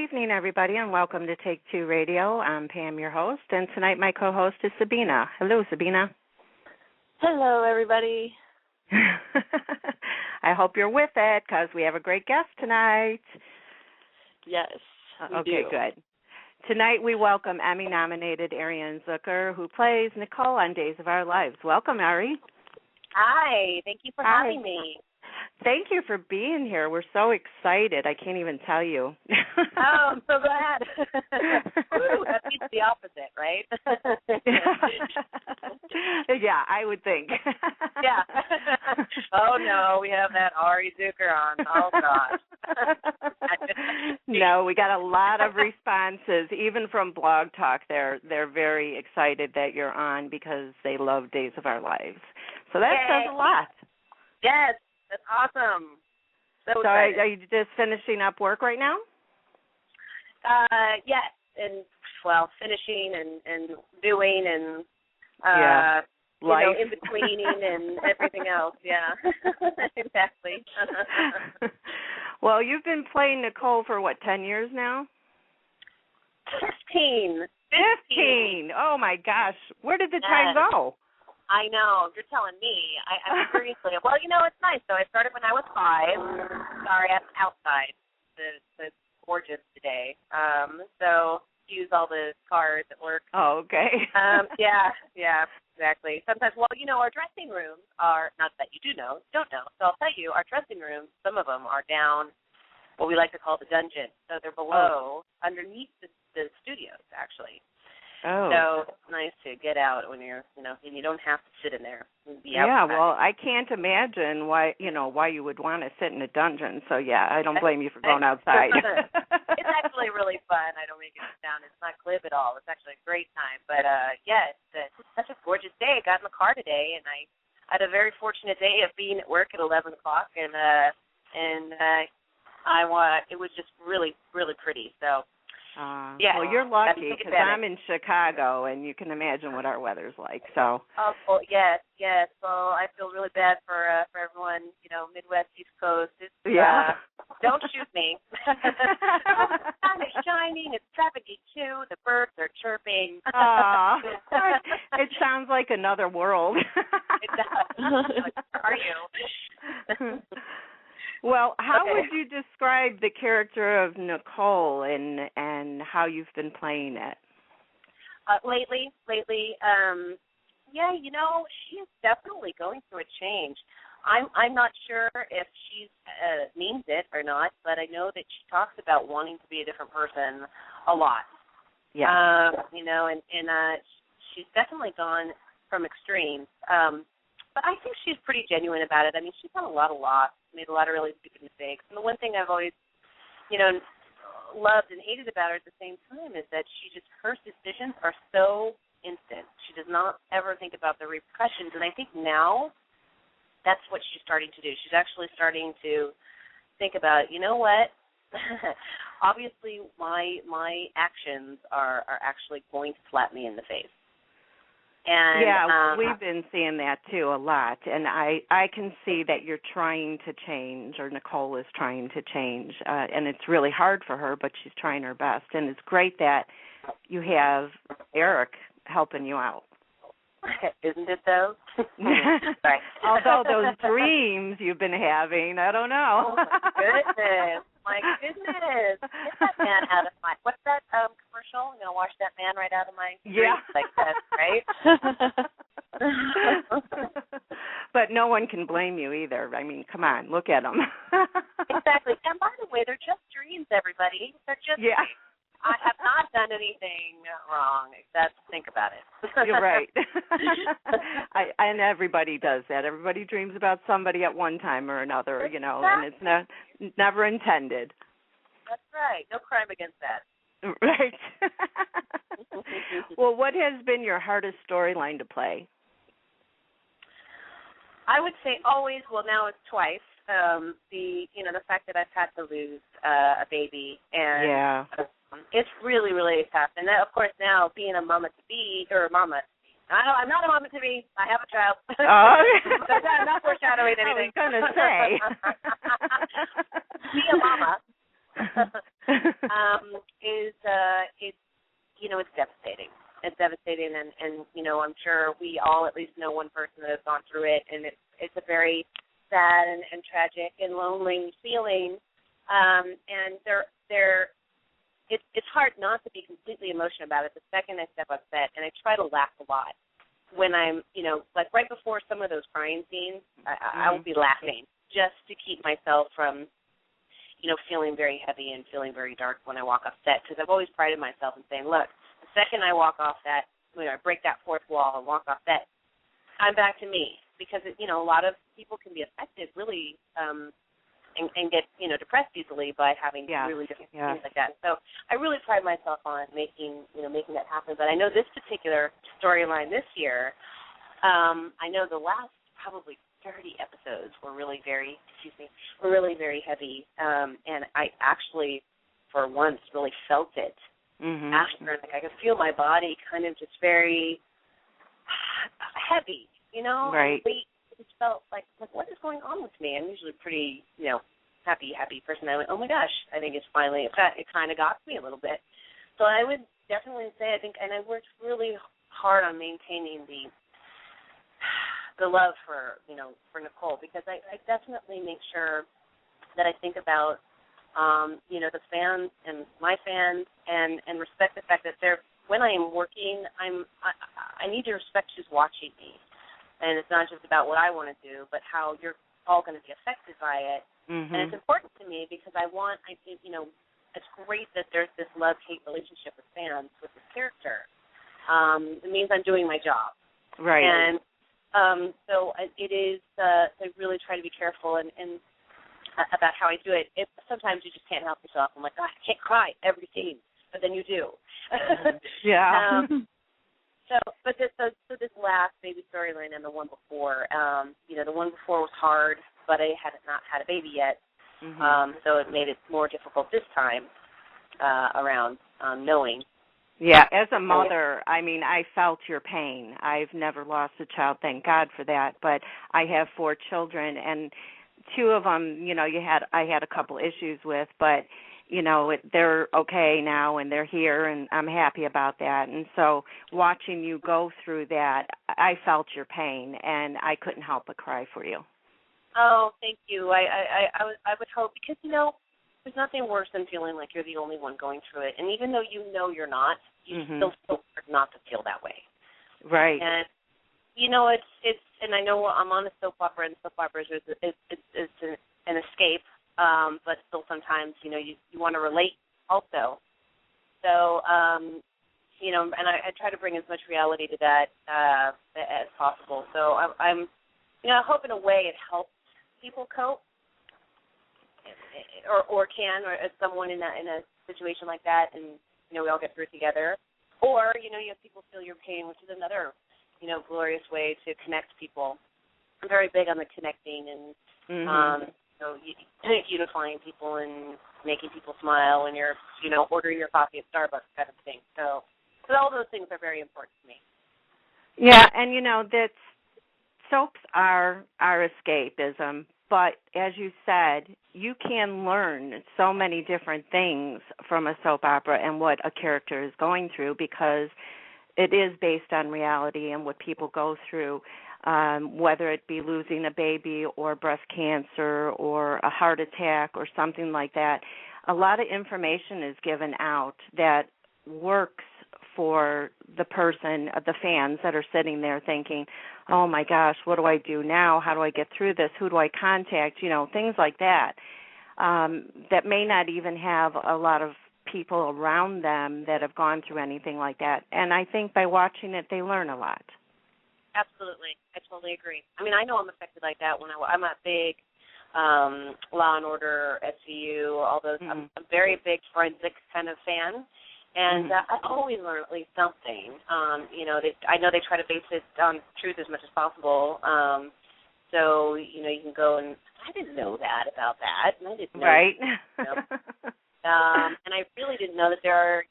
evening, everybody, and welcome to Take Two Radio. I'm Pam, your host, and tonight my co-host is Sabina. Hello, Sabina. Hello, everybody. I hope you're with it because we have a great guest tonight. Yes, we Okay, do. good. Tonight we welcome Emmy-nominated Arianne Zuckeer, who plays Nicole on Days of Our Lives. Welcome, Ari. Hi, thank you for having me. Thank you for being here. We're so excited. I can't even tell you. Oh, I'm so glad. Ooh, that beats the opposite, right? Yeah, I would think. Yeah. Oh, no, we have that ari-zucker on. Oh, gosh. No, we got a lot of responses, even from Blog Talk. They're very excited that you're on because they love Days of Our Lives. So that says a lot. Yes. That's awesome. So are you just finishing up work right now? Yes, and finishing and doing and in betweening and everything else. Yeah, exactly. Well, you've been playing Nicole for 10 years now? 15. Oh my gosh, where did the time go? I know. You're telling me. I seriously. Well, it's nice. So I started when I was 5. Sorry, I'm outside. It's gorgeous today. So use all the cars at work. Oh, okay. Yeah, exactly. Sometimes, our dressing rooms are, not that you don't know. So I'll tell you, our dressing rooms, some of them are down what we like to call the dungeon. So they're below, underneath the studios, actually. Oh. So it's nice to get out when you're, and you don't have to sit in there and be outside. Yeah, well, I can't imagine why you would want to sit in a dungeon. So, yeah, I don't blame you for going outside. It's actually really fun. I don't make it sound. It's not glib at all. It's actually a great time. But, it's such a gorgeous day. I got in the car today, and I had a very fortunate day of being at work at 11 o'clock, and it was just really, really pretty. So, well, you're lucky because I'm in Chicago, and you can imagine what our weather's like. So. Oh, well, yes. Well, I feel really bad for everyone, Midwest, East Coast. Don't shoot me. The sun is shining. It's traffic too. The birds are chirping. It sounds like another world. It does. Are you? Well, how would you describe the character of Nicole and how you've been playing it? Lately, she is definitely going through a change. I'm not sure if she means it or not, but I know that she talks about wanting to be a different person a lot. Yeah. And she's definitely gone from extremes. But I think she's pretty genuine about it. I mean, she's done a lot of loss, made a lot of really stupid mistakes. And the one thing I've always, loved and hated about her at the same time is that her decisions are so instant. She does not ever think about the repercussions. And I think now that's what she's starting to do. She's actually starting to think about, what? Obviously, my actions are actually going to slap me in the face. And, we've been seeing that, too, a lot. And I can see that you're trying to change, or Nicole is trying to change. And it's really hard for her, but she's trying her best. And it's great that you have Eric helping you out. Isn't it, though? Right. Although those dreams you've been having, I don't know. Oh, my goodness. Get that man out of my... What's that commercial? I'm going to wash that man right out of my... Yeah. Like that, right? But no one can blame you either. I mean, come on, look at them. Exactly. And by the way, they're just dreams, everybody. They're just... Yeah. I have not done anything wrong except think about it. You're right. And everybody does that. Everybody dreams about somebody at one time or another, Exactly. And it's never intended. That's right. No crime against that. Right. Well, what has been your hardest storyline to play? I would say always, well, now it's twice. The fact that I've had to lose a baby, and it's really, really tough. And that, of course, now being a mama-to-be, or mama, I'm not a mama-to-be. I have a child. I'm not foreshadowing anything. I was going to say. Be a mama. it's devastating. It's devastating, and I'm sure we all at least know one person that has gone through it, and it's a very sad and tragic and lonely feeling. And it's hard not to be completely emotional about it the second I step off set, and I try to laugh a lot. When I'm, like right before some of those crying scenes, I will be laughing just to keep myself from, feeling very heavy and feeling very dark when I walk off set, because I've always prided myself in saying, look, the second I walk off set, I break that fourth wall and walk off set, I'm back to me, because, a lot of people can be affected really and get, depressed easily by having really different things like that. So I really pride myself on making that happen. But I know this particular storyline this year, I know the last probably 30 episodes were really very heavy. And I actually, for once, really felt it after. Like I could feel my body kind of just very heavy, Right. It just felt like what is going on with me? I'm usually pretty, happy person. I went, oh my gosh, I think it's finally, it kind of got me a little bit. So I would definitely say, and I worked really hard on maintaining the love for Nicole, because I definitely make sure that I think about, the fans and my fans and respect the fact that when I am working, I need to respect who's watching me. And it's not just about what I want to do, but how you're all going to be affected by it. And it's important to me because it's great that there's this love-hate relationship with fans with this character. It means I'm doing my job. Right. And so it is, I really try to be careful and about how I do it. Sometimes you just can't help yourself. I'm like, I can't cry every scene, but then you do. Yeah. But this last baby storyline and the one before, the one before was hard, but I had not had a baby yet, so it made it more difficult this time around knowing. Yeah, as a mother, I felt your pain. I've never lost a child, thank God for that, but I have 4 children, and 2 of them, I had a couple issues with, but they're okay now and they're here, and I'm happy about that. And so watching you go through that, I felt your pain, and I couldn't help but cry for you. Oh, thank you. I would hope, because, there's nothing worse than feeling like you're the only one going through it. And even though you're not, you still feel hard not to feel that way. Right. And, it's and I know I'm on a soap opera, and soap operas is an escape. But still sometimes, you want to relate also. So, and I try to bring as much reality to that as possible. So I'm I hope in a way it helps people cope, or as someone in a situation like that, and, we all get through it together. Or, you have people feel your pain, which is another, glorious way to connect people. I'm very big on the connecting and, unifying people and making people smile when you're, ordering your coffee at Starbucks kind of thing. So all those things are very important to me. Yeah, and that soaps are escapism, but as you said, you can learn so many different things from a soap opera and what a character is going through, because it is based on reality and what people go through. Whether it be losing a baby or breast cancer or a heart attack or something like that, a lot of information is given out that works for the person, the fans that are sitting there thinking, oh my gosh, what do I do now? How do I get through this? Who do I contact? Things like that, that may not even have a lot of people around them that have gone through anything like that. And I think by watching it, they learn a lot. Absolutely. I totally agree. I know I'm affected like that when I'm a big Law and Order, SVU, all those. I'm a very big forensic kind of fan, and I always learn at least something. I know they try to base it on truth as much as possible. So, you can go and, I didn't know that about that, and I didn't know. Right. And I really didn't know that there are,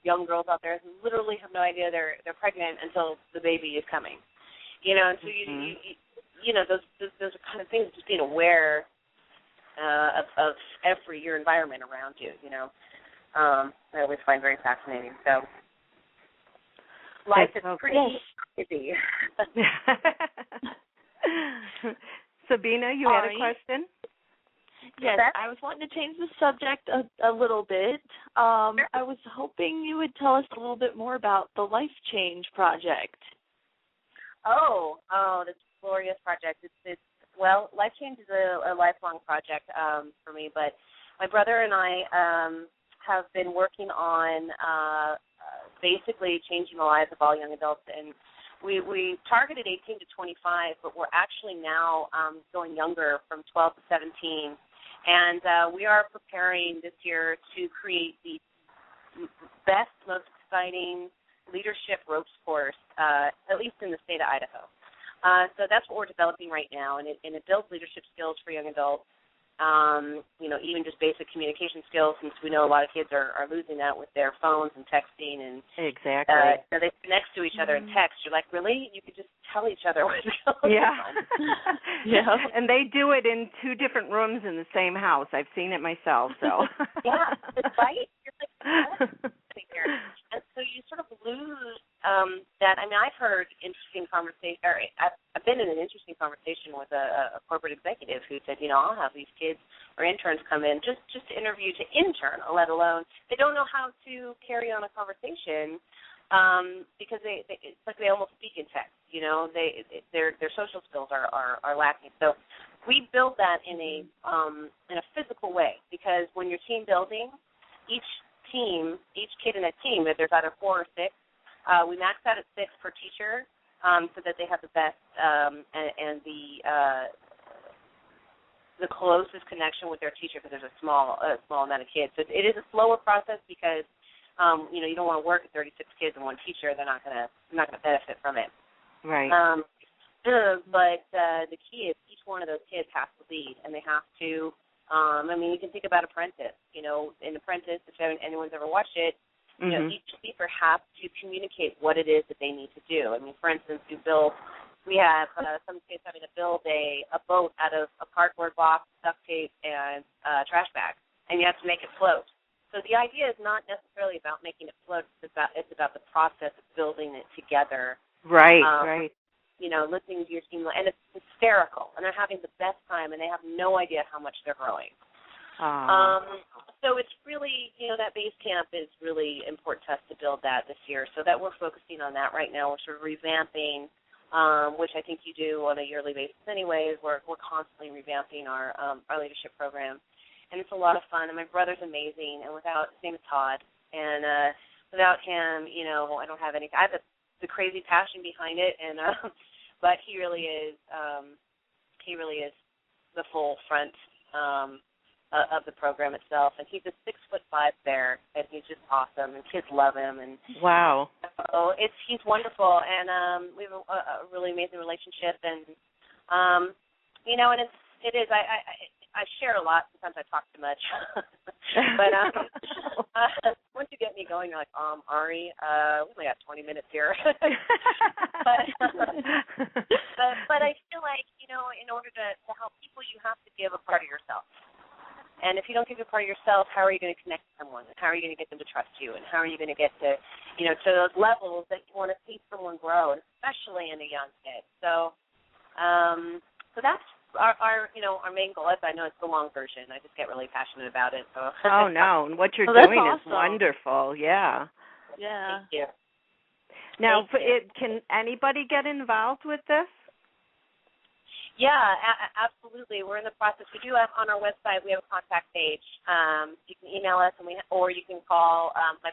young girls out there who literally have no idea they're pregnant until the baby is coming. And so those are kind of things, just being aware of your environment around you, I always find very fascinating. So life is pretty busy. Sabina, you had a question? Yes, I was wanting to change the subject a little bit. I was hoping you would tell us a little bit more about the Life Change Project. Oh, this glorious project. Well, Life Change is a lifelong project for me, but my brother and I have been working on basically changing the lives of all young adults, and we targeted 18 to 25, but we're actually now going younger from 12 to 17, and we are preparing this year to create the best, most exciting leadership ropes course, at least in the state of Idaho. So that's what we're developing right now, and it builds leadership skills for young adults, even just basic communication skills, since we know a lot of kids are losing that with their phones and texting. And exactly. So they connect to each other in text. You're like, really? You could just tell each other what's going on. Yeah. And they do it in two different rooms in the same house. I've seen it myself. So. Yeah, right? You're like, what? And so you sort of lose that. I mean, I've heard interesting conversation, or I've been in an interesting conversation with a corporate executive who said, I'll have these kids or interns come in just to interview to intern, let alone they don't know how to carry on a conversation because it's like they almost speak in text. Their social skills are lacking. So we build that in a physical way, because when you're team building, each kid in a team, if there's either 4 or 6, we max out at 6 per teacher so that they have the best and the closest connection with their teacher, because there's a small amount of kids. So it is a slower process because you don't want to work with 36 kids and one teacher. They're not gonna benefit from it. Right. But the key is each one of those kids has to lead, and they have to. You can think about Apprentice. In Apprentice, if anyone's ever watched it, each leader has to communicate what it is that they need to do. For instance, we have some kids having to build a boat out of a cardboard box, duct tape, and trash bag, and you have to make it float. So the idea is not necessarily about making it float. It's about the process of building it together. Right, right. Listening to your team, and it's hysterical, and they're having the best time, and they have no idea how much they're growing. So it's really, that base camp is really important to us to build that this year, so that we're focusing on that right now. We're sort of revamping, which I think you do on a yearly basis anyways. We're constantly revamping our leadership program, and it's a lot of fun, and my brother's amazing, and his name is Todd, and without him, I don't have anything. I have the crazy passion behind it, and but he really is the full front of the program itself, and he's a 6'5" bear, and he's just awesome, and kids love him, and wow, so he's wonderful, and we have a really amazing relationship, and and it is I share a lot. Sometimes I talk too much. But once you get me going, you're like, Ari, we only got 20 minutes here. but I feel like, in order to help people, you have to give a part of yourself. And if you don't give a part of yourself, how are you going to connect to someone? And how are you going to get them to trust you? And how are you going to get to, to those levels that you want to see someone grow, especially in a young kid? So that's our main goal. I know it's the long version. I just get really passionate about it. So. Oh no, and what you're doing awesome. is wonderful. Yeah. Yeah. Thank you. Now, can anybody get involved with this? Yeah, absolutely. We're in the process. We do have on our website. We have a contact page. You can email us, or you can call my